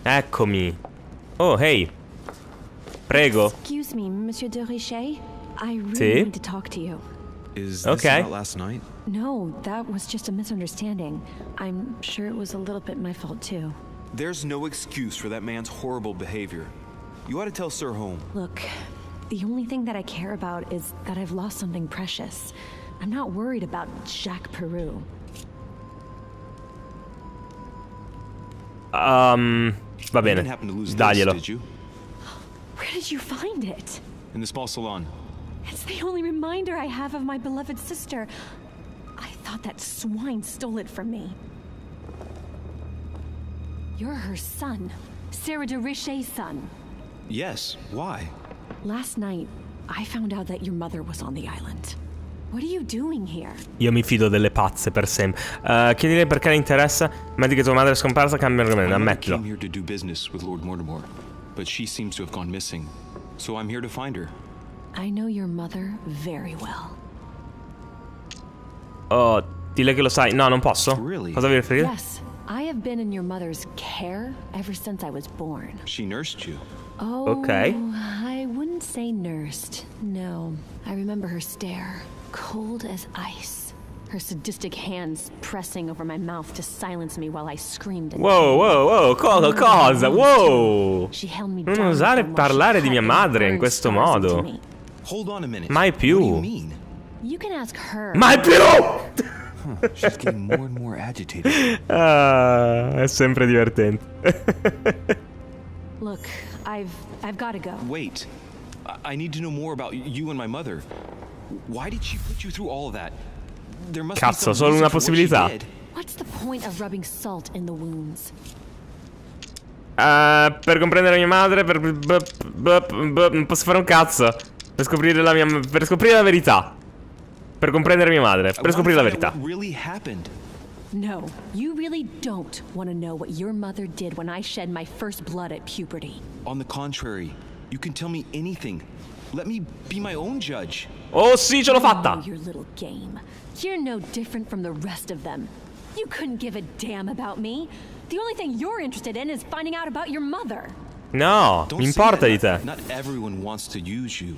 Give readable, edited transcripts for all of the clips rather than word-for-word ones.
Eccomi. Oh, hey. Prego. Excuse me, Monsieur de Richet. I really Sì? need to talk to you. Is this Okay. about last night? No, that was just a misunderstanding. I'm sure it was a little bit my fault too. There's no excuse for that man's horrible behavior. You ought to tell Sir Home. Look, the only thing that I care about is that I've lost something precious. I'm not worried about Jacques Peru. Va You bene. didn't happen to lose this, Daglielo. did you? Where did you find it? In the small salon. It's the only reminder I have of my beloved sister. I thought that swine stole it from me. You're her son, Sarah de Richet's son. Yes. Why? Last night, I found out that your mother was on the island. What are you doing here? Io mi fido delle pazze per sempre. Chiedile perché le interessa. Metti che tua madre è scomparsa, cambia argomento, My mother ammettilo. came here to do business with Lord Mortimer, but she seems to have gone missing. So I'm here to find her. I know your mother very well. Oh, dile che lo sai. No, non posso. Really? Cosa vuoi riferire? Yes, I have been in your mother's care ever since I was born. She nursed you. Oh, Okay. I wouldn't say nursed. No, I remember her stare, cold as ice. Her sadistic hands pressing over my mouth to silence me while I screamed. Wow, wow, wow, cosa? Wow! She held me Non down osare while she parlare di cut mia and madre in burned questo scars into modo. me. Hold on a minute. Mai più. What do you mean? You can ask her. Mai più! She's getting more and more agitated. Ah, è sempre divertente. Look, I've got to go. Wait. I need to know more about you and my mother. Why did she put you through all of that? There must Cazzo, be some solo reason una for what she possibilità. did. What's the point of rubbing salt in the wounds? Per comprendere mia madre, non posso fare un cazzo. Per scoprire la verità. Per comprendere mia madre, per scoprire la verità. What really happened? No, you really don't want to know what your mother did when I shed my first blood at puberty. On the contrary, you can tell me anything. Let me be my own judge. Oh sì, ce l'ho I know fatta! your little game. You're no different from the rest of them. You couldn't give a damn about me. The only thing you're interested in is finding out about your mother. No, Don't mi say importa that. di te. Not everyone wants to use you.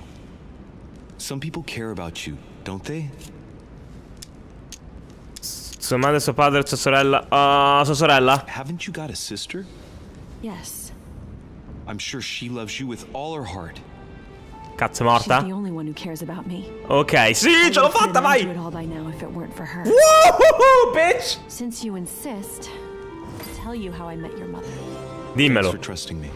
Some people care about you, don't they? Sua madre, suo padre, sua sorella. Sua sorella? Haven't you got a sister? Yes, I'm sure she loves you with all her heart. Cazzo, è she's morta? the only one who cares about me. Ok, sì, ce l'ho fatta, I would vai! have put an end to it all by now if it weren't for her. Woohoo, bitch! Since you insist, I'll tell you how I met your mother. Thanks Dimmelo. for trusting me.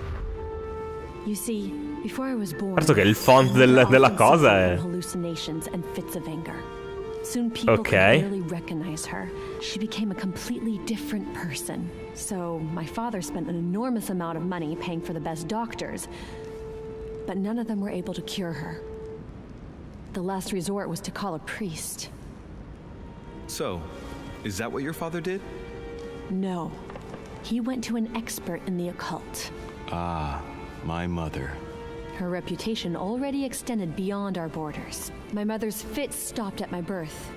You see, before I was born, Certo che il font della cosa è... hallucinations and fits of anger. Soon people Okay. could barely recognize her. She became a completely different person. So my father spent an enormous amount of money paying for the best doctors, but none of them were able to cure her. The last resort was to call a priest. So, is that what your father did? No, he went to an expert in the occult. Ah, my mother. Her reputation already extended beyond our borders. My mother's fits stopped at my birth,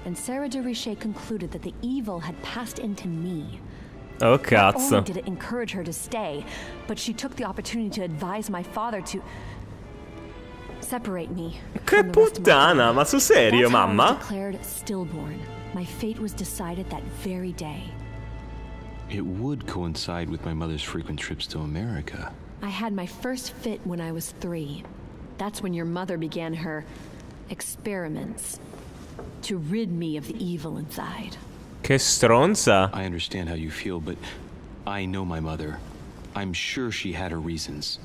and Sarah de Richet concluded that the evil had passed into me. Oh, Not cazzo. only did it encourage her to stay, but she took the opportunity to advise my father to separate me. Che from the rest of my puttana, family. ma sul serio, That's how I was mamma? declared stillborn. My fate was decided that very day. It would coincide with my mother's frequent trips to America. I had my first fit when I was 3. That's when your mother began her experiments to rid me of the evil inside. Che stronza. I understand how you feel, but I know my mother. I'm sure she had her reasons,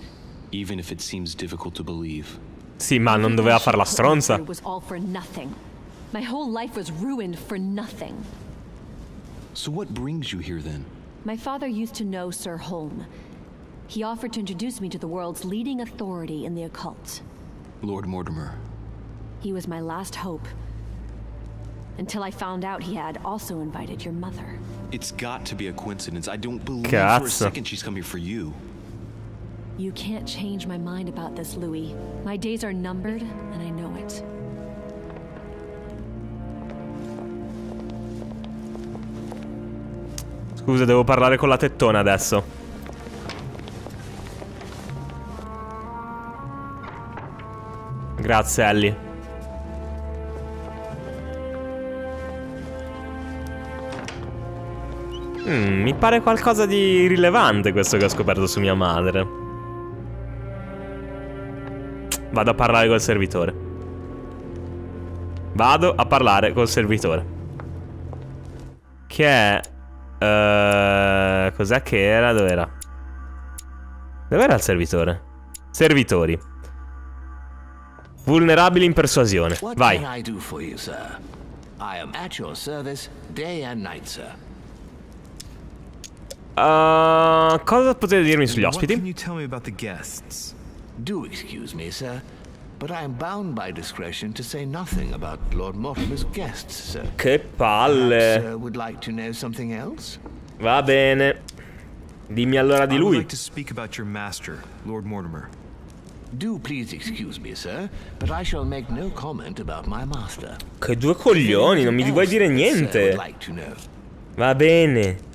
even if it seems difficult to believe. Sì, ma non doveva far la Everything she put me stronza. through was all for nothing. My whole life was ruined for nothing. So what brings you here then? My father used to know Sir Home. He offered to introduce me to the world's leading authority in the occult. Lord Mortimer. He was my last hope. Until I found out he had also invited your mother. It's got to be a coincidence. I don't believe for a Cazzo. second she's coming for you. You can't change my mind about this, Louis. My days are numbered, and I know it. Scusa, devo parlare con la tettona adesso. Grazie, Ellie. Mi pare qualcosa di rilevante questo che ho scoperto su mia madre. Vado a parlare col servitore. Vado a parlare col servitore. Che è... cos'è che era? Dov'era? Dov'era il servitore? Servitori. Vulnerabili in persuasione. Vai. What can I do for you, sir? I am at your service day and night, sir. Cosa potete dirmi sugli What can ospiti? you tell me about the guests? Do excuse me, sir, but I am bound by discretion to say nothing about Lord Mortimer's guests, sir. Che Perhaps, palle. sir, would like to know something else? Va bene. Dimmi allora di I would lui. like to speak about your master, Lord Mortimer. Do please excuse me, sir, but I shall make no comment about my master. Che due coglioni, non mi vuoi dire niente. Would like to know. Va bene.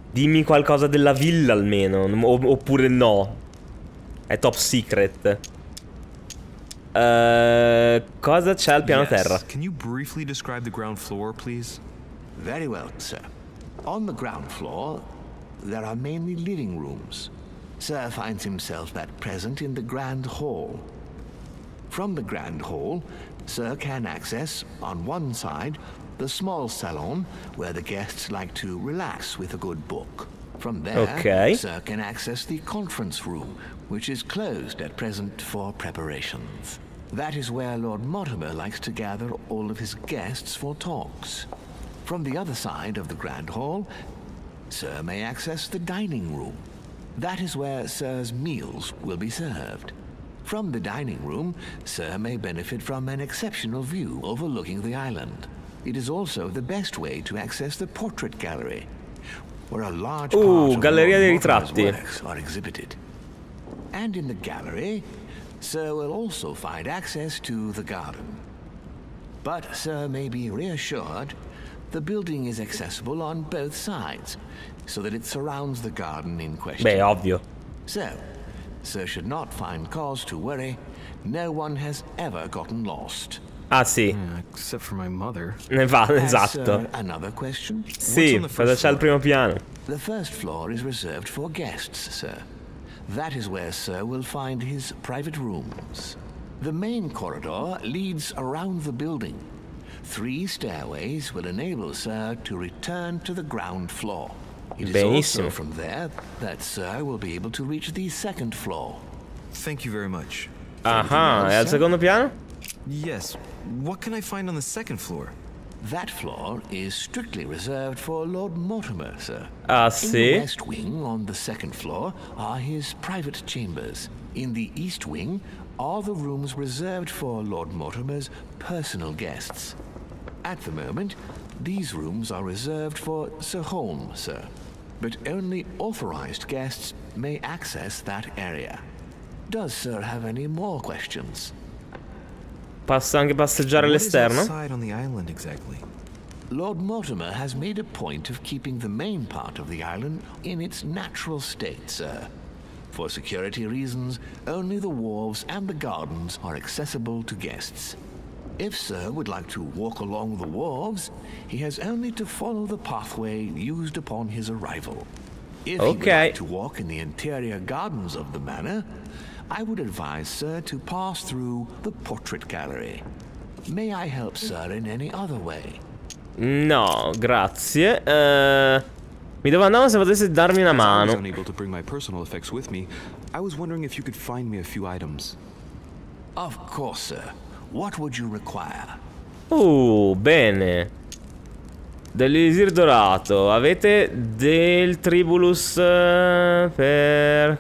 Dimmi qualcosa della villa almeno. Oppure no. È top secret. Cosa c'è al piano terra? Can you briefly describe the ground floor, please? Very well, sir. On the ground floor, there are mainly living rooms. Sir finds himself at present in the Grand Hall. From the Grand Hall, Sir can access, on one side, the small salon where the guests like to relax with a good book. From there, Okay. Sir can access the conference room, which is closed at present for preparations. That is where Lord Mortimer likes to gather all of his guests for talks. From the other side of the Grand Hall, Sir may access the dining room. That is where Sir's meals will be served. From the dining room, Sir may benefit from an exceptional view overlooking the island. It is also the best way to access the portrait gallery, where a large part of Galleria dei Lord Mortimer's ritratti. works are exhibited. And in the gallery, Sir will also find access to the garden. But Sir may be reassured the building is accessible on both sides, so that it surrounds the garden in question. Beh, ovvio. So, Sir should not find cause to worry. No one has ever gotten lost. Ah, sì. Except for my mother. Ne va, Has, esatto. another question? Sì, on the cosa first c'è al primo piano? The first floor is reserved for guests, sir. That is where Sir will find his private rooms. The main corridor leads around the building. 3 stairways will enable Sir to return to the ground floor. It is Benissimo. also from there that Sir will be able to reach the second floor. Thank you very much. Ah, e al secondo piano? Yes. What can I find on the second floor? That floor is strictly reserved for Lord Mortimer, sir. Ah, In the sì? west wing on the second floor are his private chambers. In the east wing are the rooms reserved for Lord Mortimer's personal guests. At the moment, these rooms are reserved for Sir Holm, sir. But only authorized guests may access that area. Does Sir have any more questions? Posso anche passeggiare What is all'esterno? outside on the island exactly? Lord Mortimer has made a point of keeping the main part of the island in its natural state, sir. For security reasons, only the wharves and the gardens are accessible to guests. If Sir would like to walk along the wharves, he has only to follow the pathway used upon his arrival. If he would Okay. like to walk in the interior gardens of the manor, I would advise Sir to pass through the portrait gallery. May I help Sir in any other way? No, grazie. Mi domandavo se potessi darmi una As I was mano. unable to bring my personal effects with me, I was wondering if you could find me a few items. Of course, sir. What would you require? Bene. Dell'elisir dorato. Avete del tribulus per...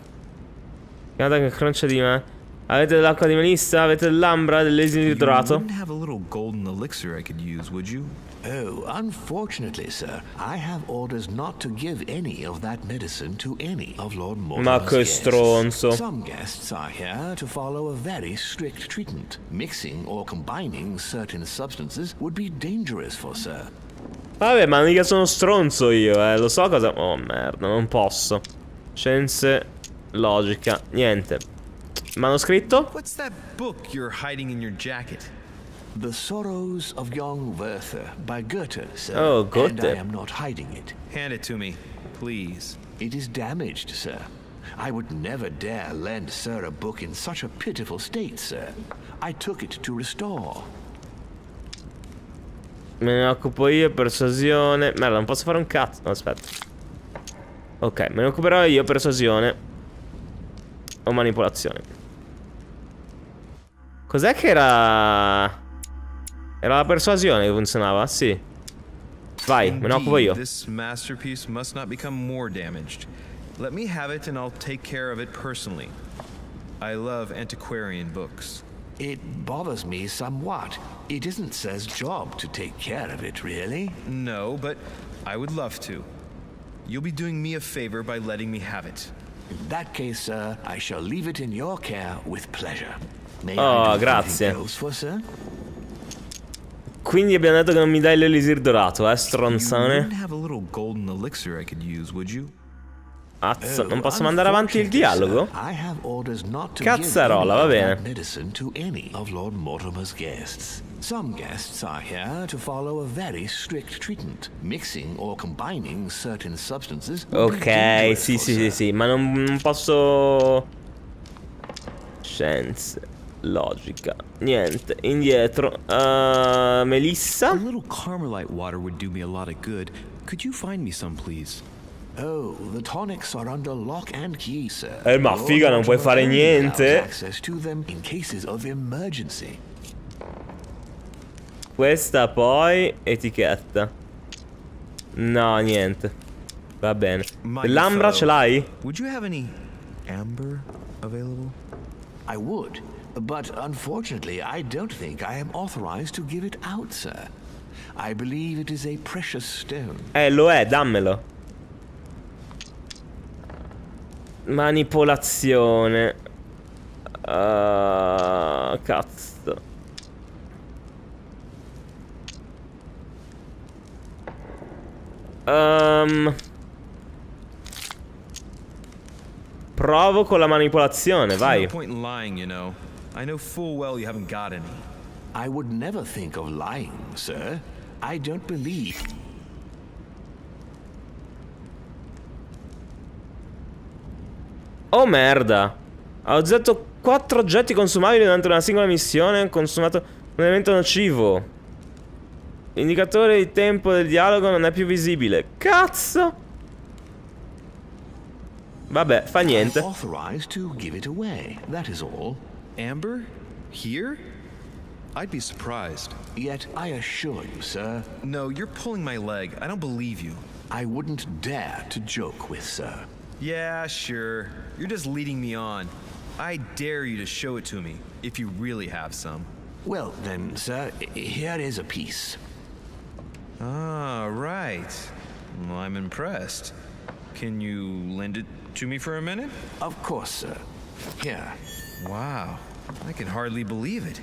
Guarda che croncia di me. Avete dell'acqua di melissa? Avete dell'ambra? Dell'elisir You dorato? wouldn't have a little golden elixir I could use, would you? Oh, unfortunately, sir, I have orders not to give any of that medicine to any of Lord Mortimer's Ma che guests. stronzo. Some guests are here to follow a very strict treatment. Mixing or combining certain substances would be dangerous for Sir. Vabbè, ma mica sono stronzo io, lo so cosa... Oh, merda, non posso. Scienze, logica, niente. Manoscritto? What's that book you're hiding in your jacket? The Sorrows of Young Werther by Goethe, sir. Oh, And Goethe. I am not hiding it. Hand it to me, please. It is damaged, sir. I would never dare lend sir a book in such a pitiful state, sir. I took it to restore. Me ne occupo io, persuasione. Merda, non posso fare un cazzo. No, aspetta. Ok, me ne occuperò io, persuasione o manipolazione. Cos'è che era? Era la persuasione che funzionava? Sì. Vai, me ne occupo io. This masterpiece must not become more damaged. Let me have it and I'll take care of it personally. I love antiquarian books. It bothers me somewhat. It isn't sir's job to take care of it, really. No, but I would love to. You'll be doing me a favor by letting me have it. In that case, sir, I shall leave it in your care with pleasure. May Oh, I do grazie. anything else for sir? Quindi abbiamo detto che non mi dai l'elisir dorato, You stronzone. wouldn't have a little golden elixir I could use, would you? Azza, non Oh, posso mandare avanti il unfortunately, dialogo? sir, I have orders not to Cazzarola, va give any of bene. that medicine to any of Lord Mortimer's guests. Some guests are here to follow a very strict treatment. Mixing or combining certain substances will be Ok, dangerous sì, for sì, sì, sir. sì, ma non posso... Scienze, logica, niente, indietro. Melissa? A little Carmelite water would do me a lot of good. Could you find me some, please? Oh, the tonics are under lock and key, sir. Ma Lord figa, non puoi Mortimer fare only niente. has access to them in cases of emergency. Questa poi, etichetta. No, niente. Va bene. My L'ambra fellow, ce l'hai? Would you have any amber available? I would, but unfortunately, I don't think I am authorized to give it out, sir. I believe it is a precious stone. Lo è, dammelo. Manipolazione. Cazzo. Provo con la manipolazione, vai. No point in lying, you know. I know full well you haven't got any. I would never think of lying, sir. I don't believe. Oh merda. Ha usato 4 oggetti consumabili durante una singola missione. Ha consumato un elemento nocivo. L'indicatore di tempo del dialogo non è più visibile. Cazzo. Vabbè, fa niente. I'm authorized to give it away. That is all. Amber? Here? I'd be surprised. Yet I assure you, sir, No, you're pulling my leg. I don't believe you. I wouldn't dare to joke with sir. Yeah, sure. You're just leading me on. I dare you to show it to me, if you really have some. Well, then, sir, here is a piece. Ah, right. Well, I'm impressed. Can you lend it to me for a minute? Of course, sir. Here. Wow, I can hardly believe it.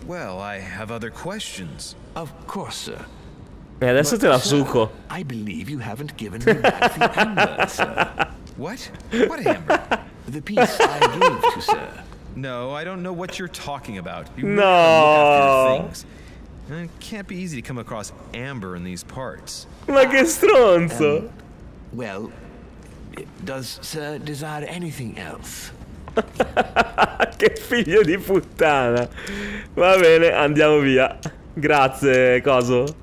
Well, I have other questions. Of course, sir. E adesso te la suco. I believe you haven't given me back the amber, sir. What? What amber? The piece I gave to sir. No, I don't know what you're talking about. You No. really gotta look after your things. It can't be easy to come across amber in these parts. Ma che stronzo. Well, does sir desire anything else? Che figlio di puttana. Va bene, andiamo via. Grazie, coso.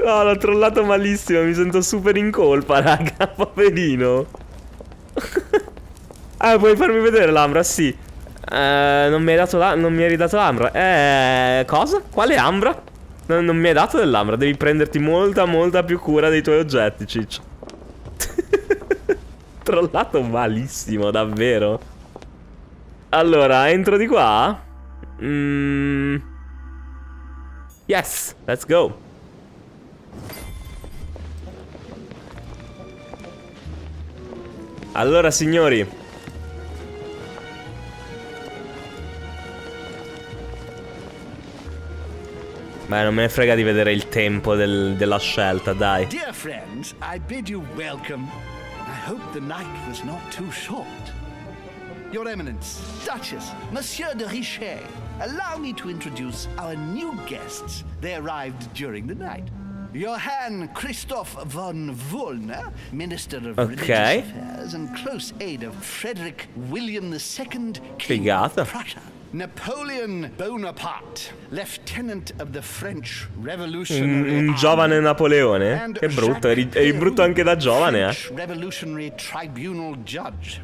No, l'ho trollato malissimo. Mi sento super in colpa, raga. Poverino. Ah, puoi farmi vedere l'ambra? Sì. Non mi hai dato non mi hai ridato l'ambra. Cosa? Quale ambra? Non mi hai dato dell'ambra. Devi prenderti molta più cura dei tuoi oggetti, ciccio. Trollato malissimo, davvero. Allora, entro di qua. Yes, let's go. Allora, signori, beh, non me ne frega di vedere il tempo della scelta, dai. Dear friends, I bid you welcome. I hope the night was not too short. Your Eminence, Duchess, Monsieur de Richet, allow me to introduce our new guests. They arrived during the night. Johann Christoph von Wollner, Minister of Religious Affairs and close aide of Frederick William II, King of Prussia. Napoleon Bonaparte, Lieutenant of the French Revolutionary Un giovane Napoleone? Che brutto, eri brutto anche da giovane, Revolutionary Tribunal Judge.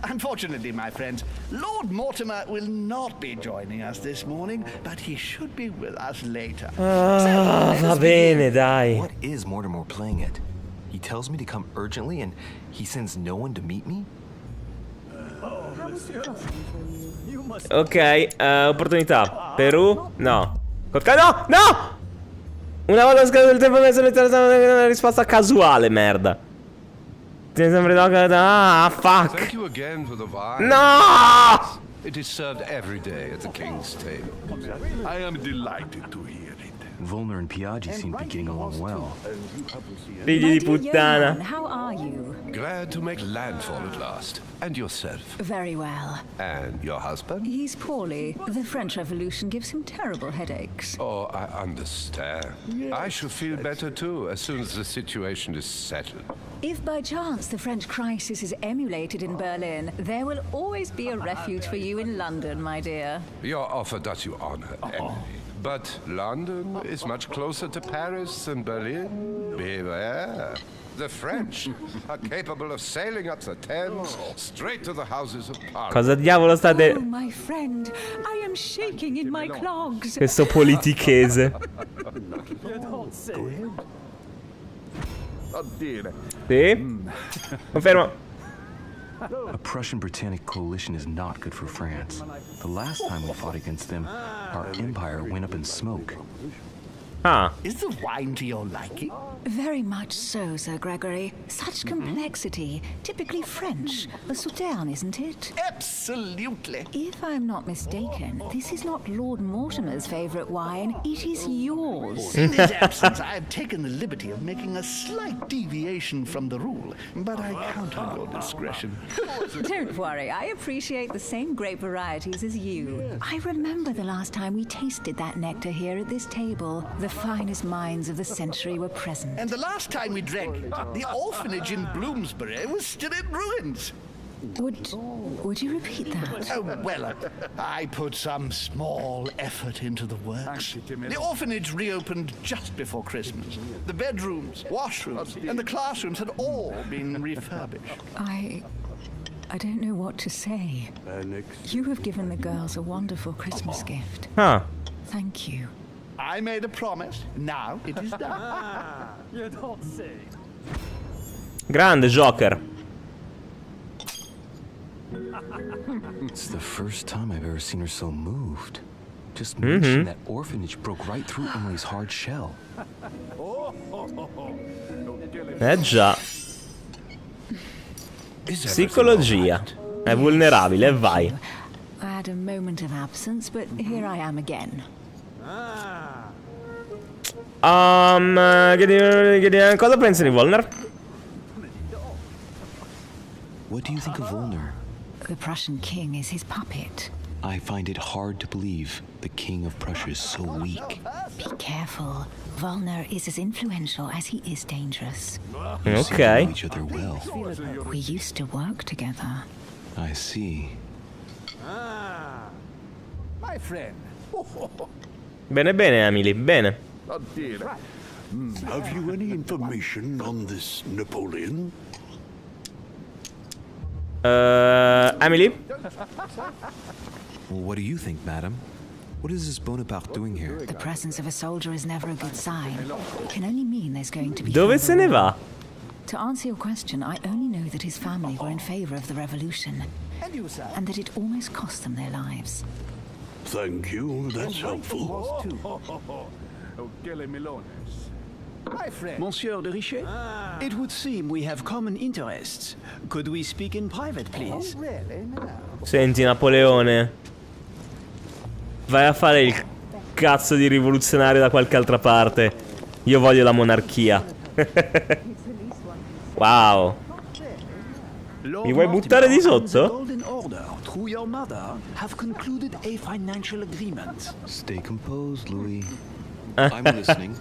Unfortunately, my friends, Lord Mortimer will not be joining us this morning, but he should be with us later. Va bene, dai. What is Mortimer playing at? He tells me to come urgently and he sends no one to meet me? Ok, opportunità. Perù? No. No! No! Una volta scaduto il tempo messo una risposta casuale, merda. Ah, fuck. Thank you again for the wine. No! It is served every day at the king's table. I am delighted to hear it. Volner and Piaggi seem to be getting along well. Figli di puttana. How are you? Glad to make landfall at last. And yourself? Very well. And your husband? He's poorly. The French Revolution gives him terrible headaches. Oh, I understand. I shall feel better too as soon as the situation is settled. If by chance the French crisis is emulated in Berlin, there will always be a refuge for you in London, my dear. Your offer does you honor, Emily. But London is much closer to Paris than Berlin. Beware. The French are capable of sailing up the Thames straight to the houses of Parliament. Cosa diavolo state... Oh, my friend, I am shaking in my clogs. Questo politichese. Sì? Confermo. A Prussian-Britannic coalition is not good for France. The last time we fought against them, our empire went up in smoke. Ah. Is the wine to your liking? Very much so, Sir Gregory. Such complexity. Typically French. A Sauterne, isn't it? Absolutely. If I'm not mistaken, this is not Lord Mortimer's favorite wine. It is yours. In his absence, I have taken the liberty of making a slight deviation from the rule, but I count on your discretion. Don't worry, I appreciate the same grape varieties as you. I remember the last time we tasted that nectar here at this table. The finest minds of the century were present. And the last time we drank it, the orphanage in Bloomsbury was still in ruins. Would you repeat that? Oh, well, I put some small effort into the works. The orphanage reopened just before Christmas. The bedrooms, washrooms, and the classrooms had all been refurbished. I don't know what to say. You have given the girls a wonderful Christmas gift. Huh. Thank you. I made a promise. Now it is done. You don't say. Grande Joker. It's the first time I've ever seen her so moved. Just mention that orphanage broke right through Emily's hard shell. Già. Psicologia. È vulnerabile, vai. I had a moment of absence, but here I am again. Cosa pensi di Volner? What do you think of Volner? The Prussian king is his puppet. I find it hard to believe the king of Prussia is so weak. Be careful. Volner is as influential as he is dangerous. You seem to know each other well. We used to work together. I see. My friend. Bene, bene, Emily, bene. Have you any information on this Napoleon? Emily? Well, what do you think, madam? What is this Bonaparte doing here? The presence of a soldier is never a good sign. It can only mean there's going to be... Dove se ne va? To answer your question, I only know that his family were in favor of the revolution. And that it almost cost them their lives. Thank you, that's helpful. My friend. Monsieur de Richet, it would seem we have common interests. Could we speak in private, please? Senti, Napoleone. Vai a fare il cazzo di rivoluzionario da qualche altra parte. Io voglio la monarchia. Wow. Mi vuoi buttare di sotto? Golden Order, through your mother, have concluded a financial agreement. Stay composed, Louis. I'm listening.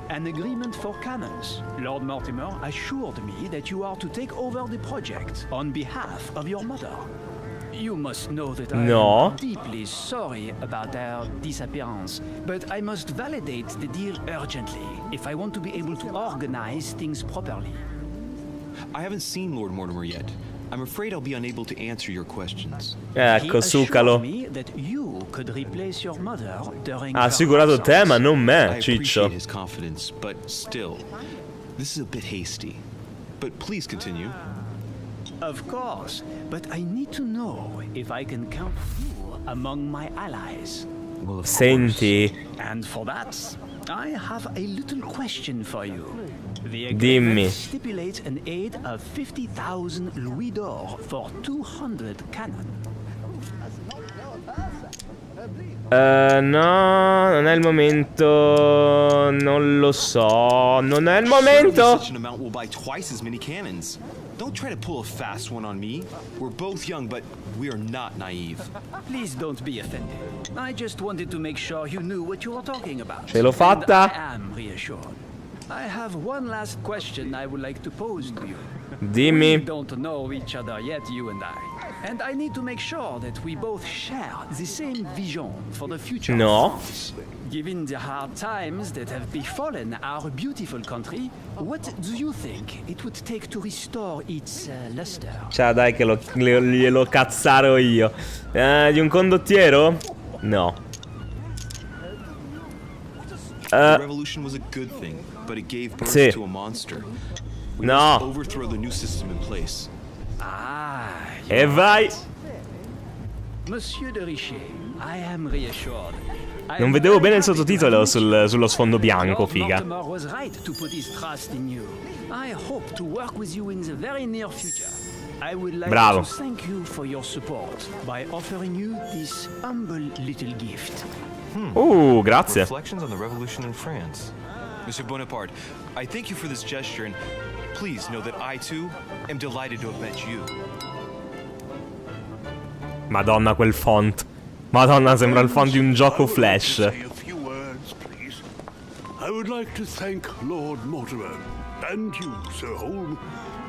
An agreement for cannons. Lord Mortimer assured me that you are to take over the project on behalf of your mother. You must know that I am deeply sorry about their disappearance, but I must validate the deal urgently if I want to be able to organize things properly. I haven't seen Lord Mortimer yet. I'm afraid I'll be unable to answer your questions. Ecco, succalo. Ha assicurato te, ma non me, Ciccio. His confidence, but still, this is a bit hasty. But please continue. Of course, but I need to know if I can count you among my allies. Well, Senti. And for that, I have a little question for you. The Dimmi. agreement stipulates an aid of 50,000 louis d'or for 200 cannon. No, non è il momento. Non lo so. Non è il momento. Such an amount will buy twice as many cannons. Don't try to pull a fast one on me. We're both young, but we are not naive. Please don't be offended. I just wanted to make sure you knew what you were talking about. Ce l'ho fatta. And I am reassured. I have one last question I would like to pose to you. Dimmi. We don't know each other yet, you and I. And I need to make sure that we both share the same vision for the future. No. Given the hard times that have befallen our beautiful country, what do you think it would take to restore its luster? Ciao, dai che glielo cazzaro io. Di un condottiero? No. The revolution was a good thing, but it gave birth to a monster. We must overthrow the new system in place. E vai. Monsieur de Richet, I am reassured. Non vedevo bene il sottotitolo sullo sfondo bianco, figa. Was right to put his trust in you. I hope to work with you in the very near future. I would like to thank you for your support by offering you this humble little gift. Grazie. Reflections on the revolution in France. Monsieur Bonaparte, I thank you for this gesture, and please know that I too am delighted to have met you. Madonna, quel font. Madonna, sembra il font di un gioco Flash. I would like to thank Lord Mortimer and you, Sir Holm,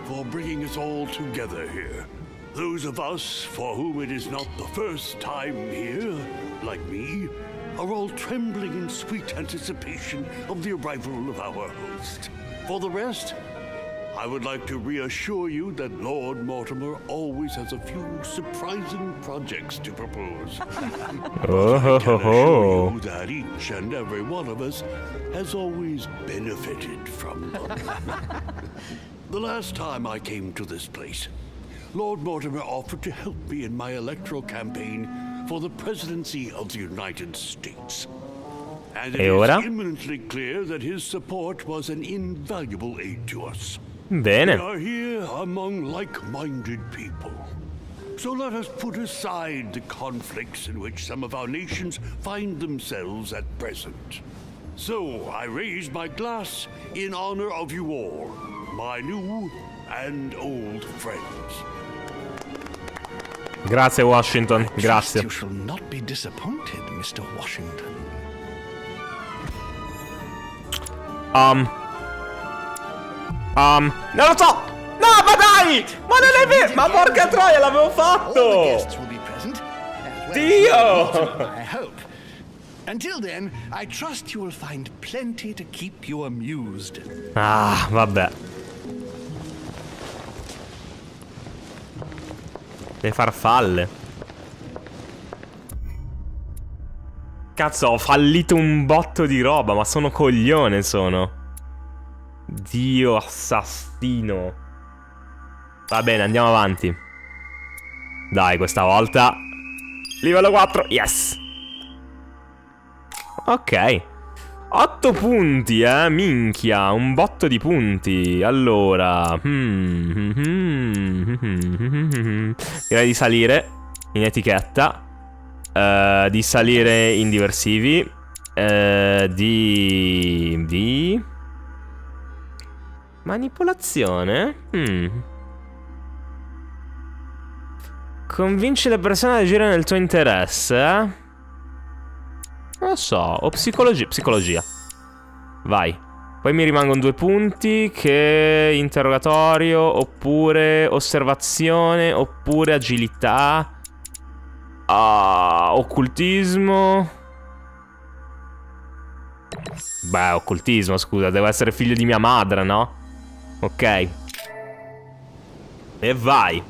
for bringing us all together here. Those of us for whom it is not the first time here, like me, are all trembling in sweet anticipation of the arrival of our host. For the rest, I would like to reassure you that Lord Mortimer always has a few surprising projects to propose. I can assure you that each and every one of us has always benefited from them. The last time I came to this place, Lord Mortimer offered to help me in my electoral campaign for the presidency of the United States. And it is imminently clear that his support was an invaluable aid to us. Bene. We are here among like-minded people. So let us put aside the conflicts in which some of our nations find themselves at present. So I raise my glass in honor of you all, my new and old friends. Grazie Washington, grazie. You shall not be disappointed, Mr. Washington. Non lo so! No, ma dai! Ma non è vero! Ma porca troia, l'avevo fatto! Dio! I hope. Until then, I trust you will find plenty to keep you amused. Ah, vabbè. Le farfalle. Cazzo, ho fallito un botto di roba, ma sono coglione, sono. Dio assassino. Va bene, andiamo avanti. Dai, questa volta livello 4, yes. Ok. 8 punti, minchia. Un botto di punti. Allora direi di salire in etichetta, di salire in diversivi, di manipolazione. Convinci le persone ad agire nel tuo interesse, Non lo so. O psicologia. Psicologia. Vai. Poi mi rimangono 2 punti, che interrogatorio, oppure osservazione, oppure agilità. Occultismo. Beh, occultismo, scusa, devo essere figlio di mia madre, no? Ok. E vai.